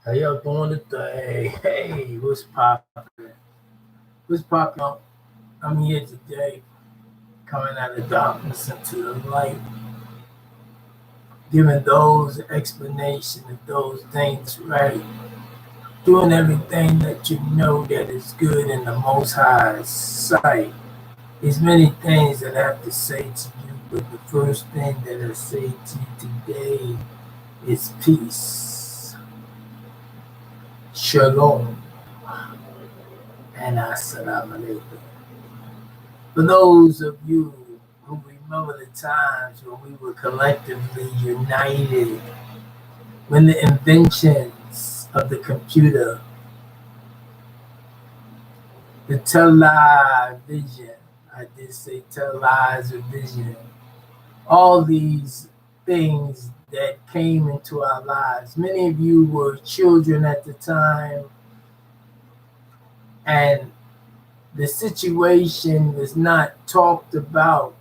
How y'all doing today? Hey, what's poppin'? What's poppin'? I'm here today, coming out of darkness into the light, giving those explanation of those things right, doing everything that you know that is good in the Most High's sight. There's many things that I have to say to you, but the first thing that I say to you today is peace, shalom, and assalamu alaikum. For those of you who remember the times when we were collectively united, when the inventions of the computer, the television, I did say television, all these things that came into our lives. Many of you were children at the time, and the situation was not talked about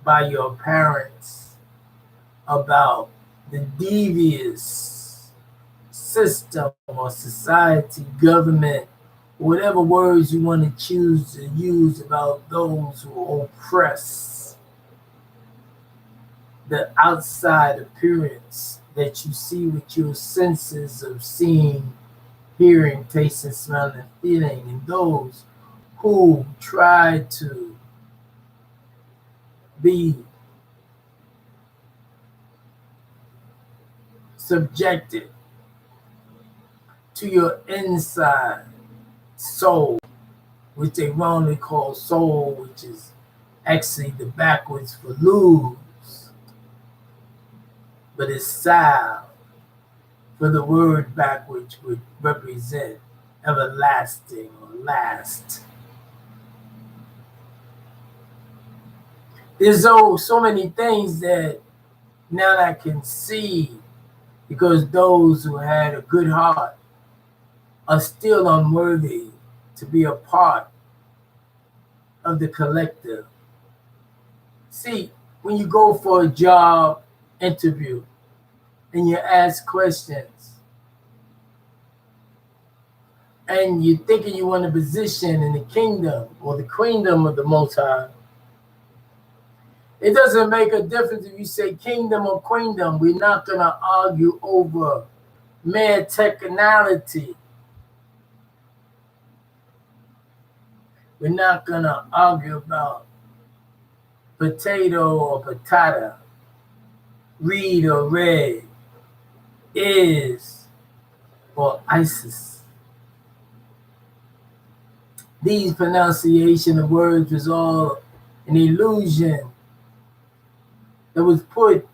by your parents about the devious system or society, government, whatever words you want to choose to use about those who oppress the outside appearance that you see with your senses of seeing, hearing, tasting, smelling, feeling, and those who try to be subjected to your inside soul, which they wrongly call soul, which is actually the backwards for lose, but it's sound for the word backwards would represent everlasting or last. There's so many things that now I can see, because those who had a good heart are still unworthy to be a part of the collective. See, when you go for a job interview and you ask questions and you're thinking you want a position in the kingdom or the queendom of the Most High, it doesn't make a difference if you say kingdom or queendom. We're not going to argue over mere technicality. We're not going to argue about potato or patata, reed or red, is or ISIS. These pronunciation of words was all an illusion that was put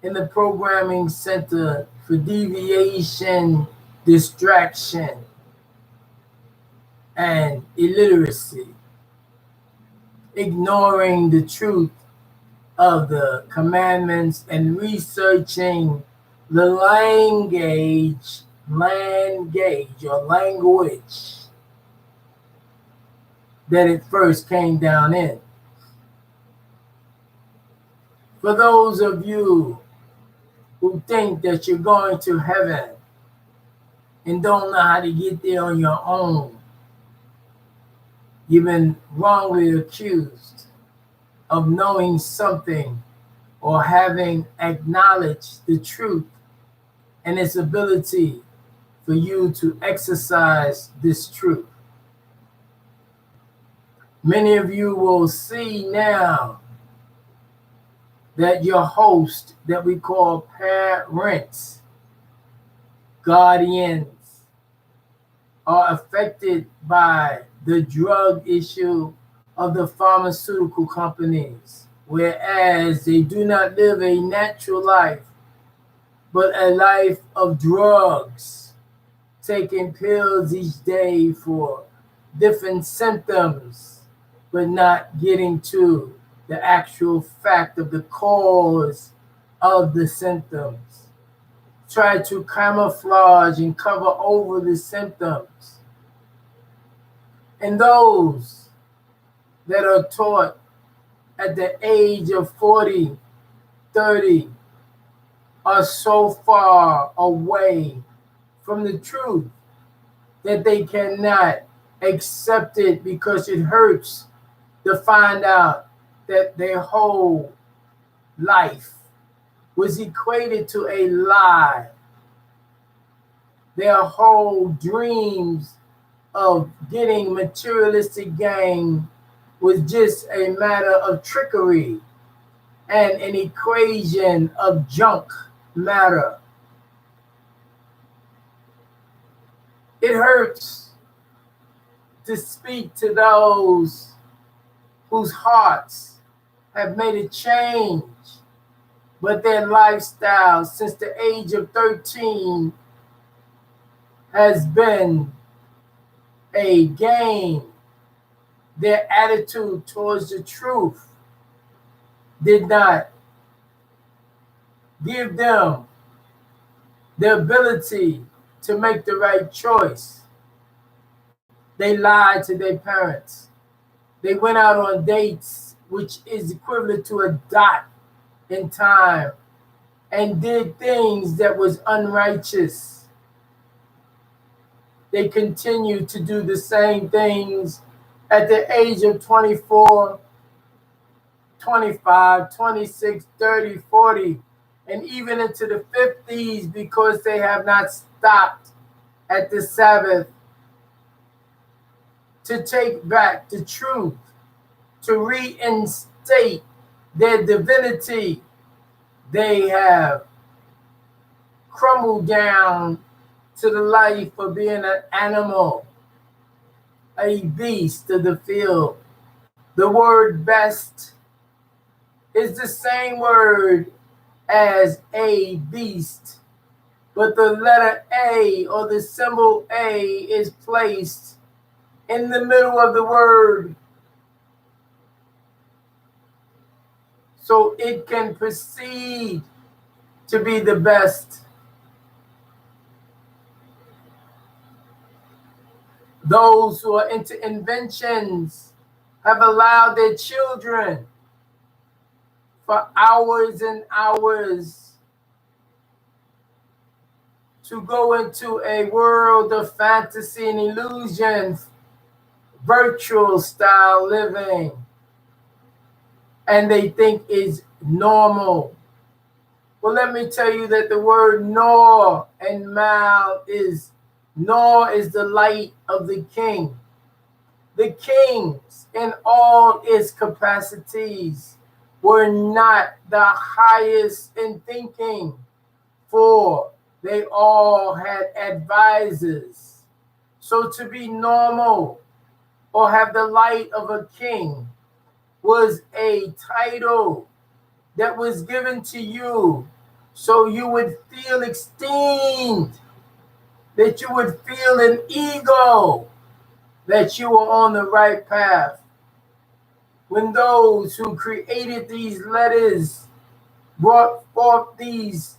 in the programming center for deviation, distraction, and illiteracy, ignoring the truth of the commandments and researching the language that it first came down in. For those of you who think that you're going to heaven and don't know how to get there on your own, you've been wrongly accused of knowing something or having acknowledged the truth and its ability for you to exercise this truth. Many of you will see now that your host, that we call parents, guardians, are affected by the drug issue of the pharmaceutical companies, whereas they do not live a natural life, but a life of drugs, taking pills each day for different symptoms, but not getting to the actual fact of the cause of the symptoms. Try to camouflage and cover over the symptoms. And those that are taught at the age of 40, 30 are so far away from the truth, that they cannot accept it because it hurts to find out that their whole life was equated to a lie. Their whole dreams of getting materialistic gain was just a matter of trickery and an equation of junk matter. It hurts to speak to those whose hearts have made a change, but their lifestyle since the age of 13 has been a game. Their attitude towards the truth did not give them the ability to make the right choice. They lied to their parents. They went out on dates, which is equivalent to a dot in time, and did things that was unrighteous. They continued to do the same things at the age of 24, 25, 26, 30, 40, and even into the 50s, because they have not stopped at the Sabbath to take back the truth, to reinstate their divinity. They have crumbled down to the life of being an animal, a beast of the field. The word best is the same word as a beast, but the letter A, or the symbol A, is placed in the middle of the word so it can proceed to be the best. Those who are into inventions have allowed their children for hours and hours to go into a world of fantasy and illusion, virtual style living, and they think is normal. Well, let me tell you that the word nor and mal is, nor is the light of the king. The kings in all its capacities were not the highest in thinking, for they all had advisors. So to be normal or have the light of a king was a title that was given to you so you would feel esteemed, that you would feel an ego, that you were on the right path. When those who created these letters brought forth these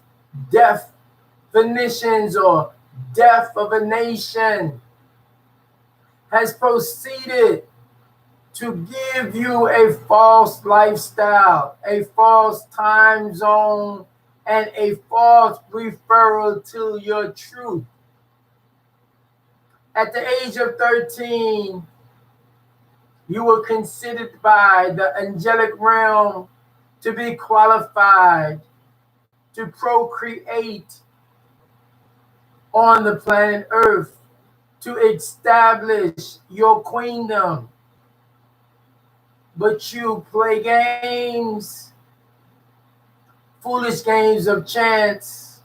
definitions or death of a nation, has proceeded to give you a false lifestyle, a false time zone, and a false referral to your truth. At the age of 13, you were considered by the angelic realm to be qualified to procreate on the planet Earth, to establish your queendom. But you play games, foolish games of chance.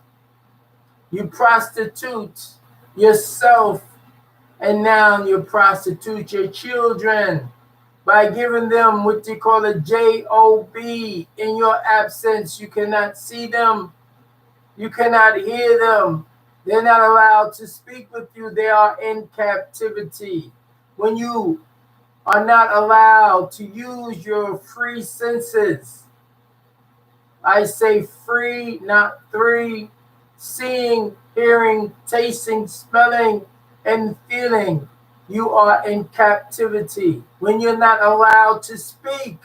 You prostitute yourself, and now you prostitute your children by giving them what you call a job. In your absence, you cannot see them, you cannot hear them. They're not allowed to speak with you. They are in captivity. When you are not allowed to use your free senses, I say free, not three, seeing, hearing, tasting, smelling, and feeling, you are in captivity. When you're not allowed to speak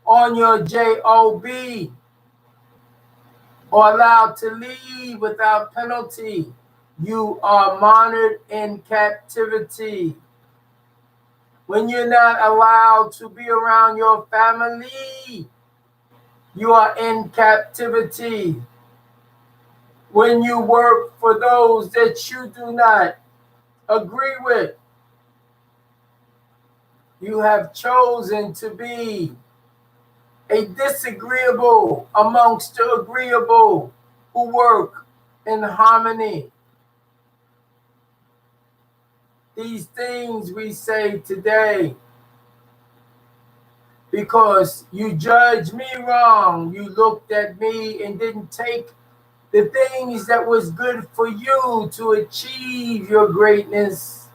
on your job, or allowed to leave without penalty, you are monitored in captivity. When you're not allowed to be around your family, you are in captivity. When you work for those that you do not agree with, you have chosen to be a disagreeable amongst the agreeable who work in harmony. These things we say today because you judged me wrong. You looked at me and didn't take the things that was good for you to achieve your greatness.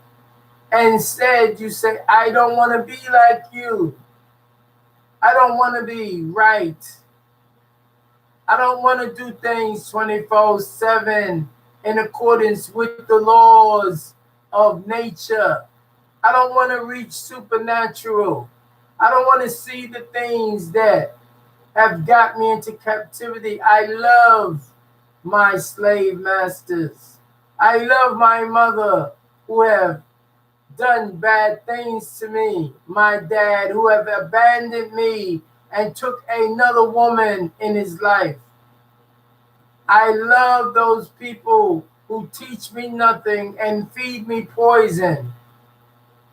Instead, you say, I don't want to be like you. I don't want to be right. I don't want to do things 24/7 in accordance with the laws of nature. I don't want to reach supernatural. I don't want to see the things that have got me into captivity. I love my slave masters. I love my mother who have done bad things to me. My dad who have abandoned me and took another woman in his life. I love those people who teach me nothing and feed me poison.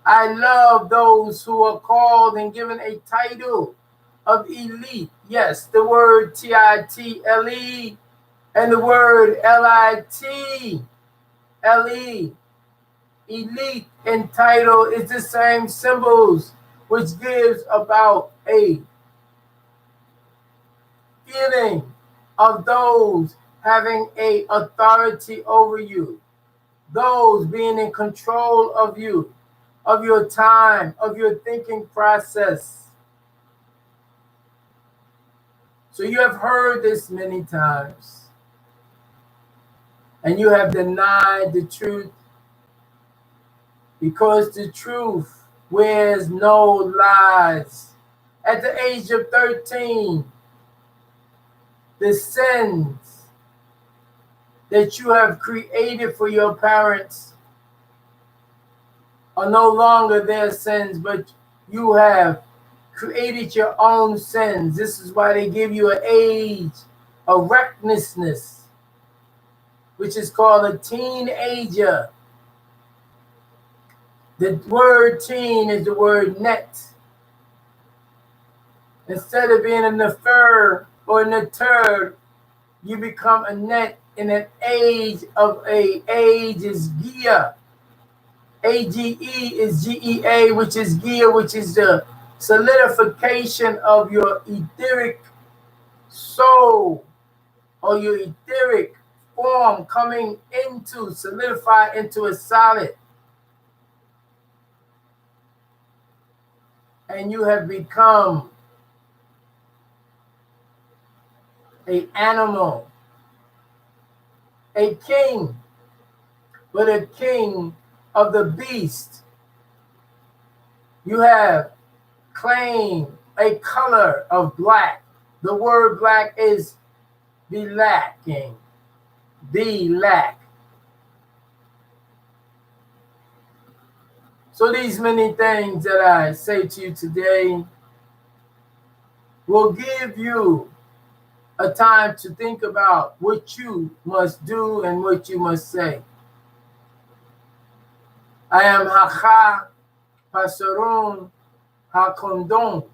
I love those who are called and given a title of elite. Yes, the word TITLE and the word LITLE. Elite and title is the same symbols, which gives about a feeling of those having a authority over you, those being in control of you, of your time, of your thinking process. So you have heard this many times, and you have denied the truth because the truth wears no lies. At the age of 13, the sins that you have created for your parents are no longer their sins, but you have created your own sins. This is why they give you an age of recklessness, which is called a teenager. The word teen is the word net. Instead of being a nefer or a neter, you become a net in an age of age is Gia. AGE is GEA, which is Gia, which is the solidification of your etheric soul or your etheric form coming into, solidify into a solid. And you have become an animal, a king, but a king of the beast. You have claimed a color of black. The word black is be lacking, be lack. So these many things that I say to you today will give you a time to think about what you must do and what you must say. I am Haka Pasaron Hakondon.